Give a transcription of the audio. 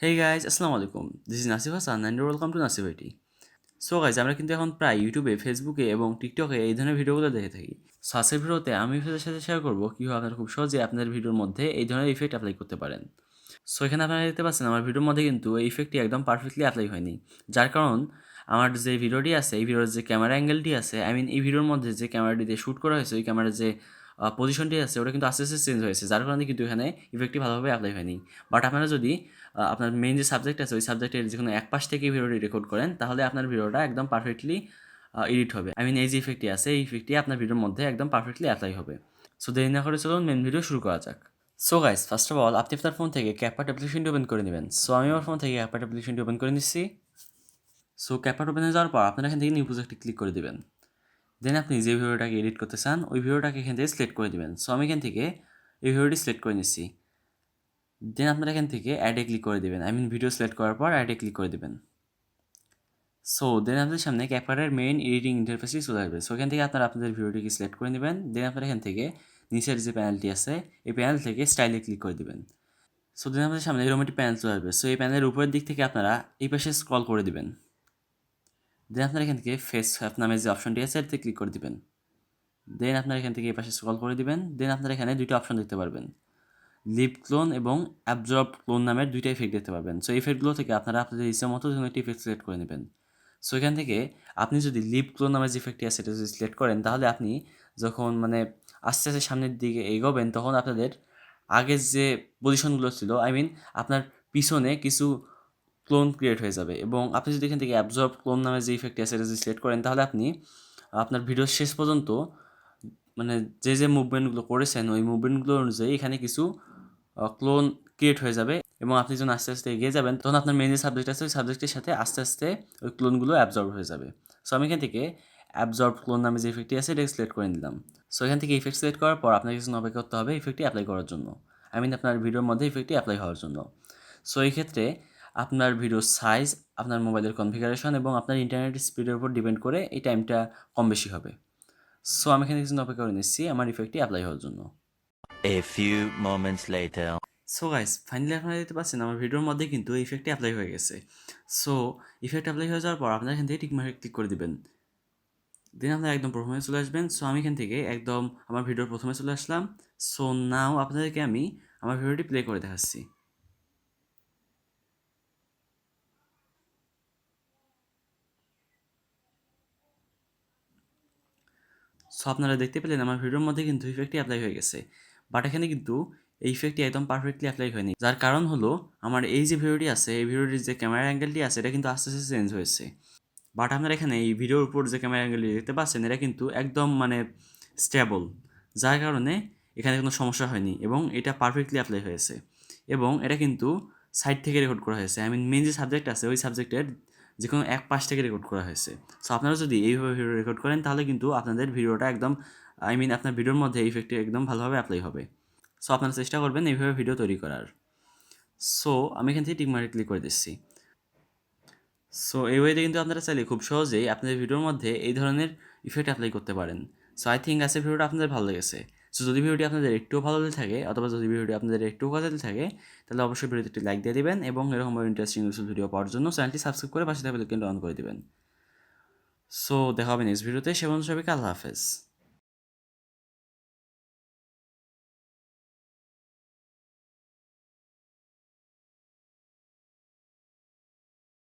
Hey guys, আসসালামু আলাইকুম। This is Nasif Hasan and you're welcome to Nasif IT. So guys আমরা কিন্তু এখন প্রায় ইউটিউবে, ফেসবুকে এবং টিকটকে এই ধরনের ভিডিওগুলো দেখে থাকি। সো আজকের ভিডিওতে আমি আপনাদের সাথে শেয়ার করবো কীভাবে আপনারা খুব সহজে আপনাদের ভিডিওর মধ্যে এই ধরনের ইফেক্ট অ্যাপ্লাই করতে পারেন। সো এখানে আপনারা দেখতে পাচ্ছেন আমার ভিডিওর মধ্যে কিন্তু এই ইফেক্টটি একদম পারফেক্টলি অ্যাপ্লাই হয়নি, যার কারণ আমার যে ভিডিওটি আছে এই ভিডিওর যে ক্যামেরা অ্যাঙ্গেলটি আছে, এই ভিডিওর মধ্যে যে ক্যামেরাটি দিয়ে শ্যুট করা হয়েছে ওই ক্যামেরার যে পজিশনটি আছে ওটা কিন্তু আস্তে আস্তে চেঞ্জ হয়েছে, যার কারণে কিন্তু এখানে ইফেক্টটি ভালোভাবে অ্যাপ্লাই হয়নি। বাট আপনারা যদি আপনার মেইন যে সাবজেক্ট আছে ওই সাবজেক্টের যে কোনো এক পাশ থেকে ভিডিওটি রেকর্ড করেন তাহলে আপনার ভিডিওটা একদম পারফেক্টলি এডিট হবে। এই যে ইফেক্টটি আছে এই ইফেক্টটি আপনার ভিডিওর মধ্যে একদম পারফেক্টলি অ্যাপ্লাই হবে। সো দেরি না করে চলুন মেন ভিডিও শুরু করা যাক। So guys, first of all আপনি আপনার ফোন থেকে ক্যাপকাট অ্যাপ্লিকেশনটি ওপেন করে নেবেন। সো আমি আমার ফোন থেকে ক্যাপকাট অ্যাপ্লিকেশনটি ওপেন করে নিচ্ছি। সো ক্যাপকাট ওপেন হয়ে যাওয়ার পর আপনারা এখান থেকে নিউ প্রজেক্টে ক্লিক করে দেবেন। দেন আপনি যে ভিডিওটাকে এডিট করতে চান ওই ভিডিওটাকে এখান থেকে সিলেক্ট করে দেবেন। সো আমি এখান থেকে এই ভিডিওটি সিলেক্ট করে নিচ্ছি। দেন আপনারা এখান থেকে অ্যাডে ক্লিক করে দেবেন। ভিডিও সিলেক্ট করার পর অ্যাডে ক্লিক করে দেবেন। সো দেন আপনাদের সামনে ক্যাপকাটের মেইন এডিটিং ইন্টারফেসটি চলে আসবে। সো এখান থেকে আপনারা আপনাদের ভিডিওটিকে সিলেক্ট করে নেবেন। দেন আপনারা এখান থেকে নিচের যে প্যানেলটি আছে এই প্যানেল থেকে স্টাইলে ক্লিক করে দেবেন। সো দেন আপনাদের সামনে এরকম একটি প্যানেল চলে আসবে। সো এই প্যানেলের উপরের দিক থেকে আপনারা এই পাশে স্ক্রল করে দেবেন। দেন আপনারা এখান থেকে ফেস অ্যাপ নামের যে অপশনটি আছে এটাতে ক্লিক করে দেবেন। দেন আপনারা এখান থেকে এই পাশে স্ক্রল করে দিবেন। দেন আপনারা এখানে দুইটা অপশন দেখতে পারবেন, লিপ ক্লোন এবং অ্যাবজর্ব ক্লোন নামের দুইটা ইফেক্ট দেখতে পাবেন। সো এই ইফেক্টগুলো থেকে আপনারা আপনাদের ইচ্ছা মতো যে কোনো একটি ইফেক্ট সিলেক্ট করে নেবেন। সো এখান থেকে আপনি যদি লিপ ক্লোন নামের যে ইফেক্টটি আছে এটা যদি সিলেক্ট করেন তাহলে আপনি যখন আস্তে আস্তে সামনের দিকে এগোবেন তখন আপনাদের আগের যে পজিশনগুলো ছিল আপনার পিছনে কিছু ক্লোন ক্রিয়েট হয়ে যাবে। এবং আপনি যদি এখান থেকে অ্যাবজর্ব ক্লোন নামের যে ইফেক্টটি আছে এটা যদি সিলেক্ট করেন তাহলে আপনি আপনার ভিডিওর শেষ পর্যন্ত যে মুভমেন্টগুলো করেছেন ওই মুভমেন্টগুলো অনুযায়ী এখানে কিছু ক্লোন ক্রিয়েট হয়ে যাবে। এবং আপনি যখন আস্তে আস্তে এগিয়ে যাবেন তখন আপনার মেইন যে সাবজেক্ট আছে ওই সাবজেক্টের সাথে আস্তে আস্তে ওই ক্লোনগুলো অ্যাবজর্ব হয়ে যাবে। সো আমি এখান থেকে অ্যাবজর্ব ক্লোন নামে যে ইফেক্টটি আছে এটাকে সিলেক্ট করে নিলাম। সো এখান থেকে ইফেক্ট সিলেক্ট করার পর আপনাকে কিছু অপেক্ষা করতে হবে ইফেক্টটি অ্যাপ্লাই করার জন্য, আপনার ভিডিওর মধ্যে ইফেক্টটি অ্যাপ্লাই হওয়ার জন্য। সো এই ক্ষেত্রে আপনার ভিডিওর সাইজ, আপনার মোবাইলের কনফিগারেশন এবং আপনার ইন্টারনেট স্পিডের উপর ডিপেন্ড করে এই টাইমটা কম বেশি হবে। সো আমি এখানে কিছু অপেক্ষা করে নিচ্ছি আমার ইফেক্টটি অ্যাপ্লাই হওয়ার জন্য। A few moments later. So guys, finally আপনারা দেখতে পাচ্ছেন আমার ভিডিওর মধ্যে কিন্তু ইফেক্টটি অ্যাপ্লাই হয়ে গেছে। সো ইফেক্ট অ্যাপ্লাই হয়ে যাওয়ার পর আপনারা এখান থেকে টিক মার্কে ক্লিক করে দিবেন। দেন আপনারা একদম প্রথমে চলে আসবেন। সো আমি এখান থেকে একদম আমার ভিডিওর প্রথমে চলে আসলাম। সো নাও আপনাদেরকে আমি আমার ভিডিওটি প্লে করে দেখাচ্ছি। সো আপনারা দেখতে পেলেন আমার ভিডিওর মধ্যে কিন্তু ইফেক্টটি অ্যাপ্লাই হয়ে গেছে। বাট এখানে কিন্তু এই ইফেক্টটি একদম পারফেক্টলি অ্যাপ্লাই হয়নি, যার কারণ হলো আমার এই যে ভিডিওটি আছে এই ভিডিওটির যে ক্যামেরা অ্যাঙ্গেলটি আছে এটা কিন্তু আস্তে আস্তে চেঞ্জ হয়েছে। বাট আপনারা এখানে এই ভিডিওর উপর যে ক্যামেরা অ্যাঙ্গেলটি দেখতে পাচ্ছেন এটা কিন্তু একদম স্টেবল, যার কারণে এখানে কোনো সমস্যা হয়নি এবং এটা পারফেক্টলি অ্যাপ্লাই হয়েছে। এবং এটা কিন্তু সাইড থেকে রেকর্ড করা হয়েছে, মেন যে সাবজেক্ট আছে ওই সাবজেক্টের যে কোনো এক পাশ থেকে রেকর্ড করা হয়েছে। সো আপনারা যদি এইভাবে ভিডিও রেকর্ড করেন তাহলে কিন্তু আপনাদের ভিডিওটা একদম আপনার ভিডিওর মধ্যে এই ইফেক্টটি একদম ভালোভাবে অ্যাপ্লাই হবে। সো আপনারা চেষ্টা করবেন এইভাবে ভিডিও তৈরি করার। সো আমি এখান থেকে টিকমার্কে ক্লিক করে দিচ্ছি। সো এই ওয়েতে কিন্তু আপনারা চাইলে খুব সহজেই আপনাদের ভিডিওর মধ্যে এই ধরনের ইফেক্ট অ্যাপ্লাই করতে পারেন। সো আই থিঙ্ক আজকের ভিডিওটা আপনাদের ভালো লেগেছে। সো যদি ভিডিওটি আপনাদের একটুও ভালো লেগে থাকে অথবা যদি ভিডিওটি আপনাদের একটুও কাজে থাকে তাহলে অবশ্যই ভিডিওতে একটি লাইক দিয়ে দিবেন এবং এরকম ইন্টারেস্টিং ইউজফুল ভিডিও পাওয়ার জন্য চ্যানেলটি সাবস্ক্রাইব করে পাশে থাকা বেল আইকনটি অন করে দিবেন। সো দেখা হবে নেক্সট ভিডিওতে। সে বন্ধু সবাইকে আল্লাহ হাফেজ।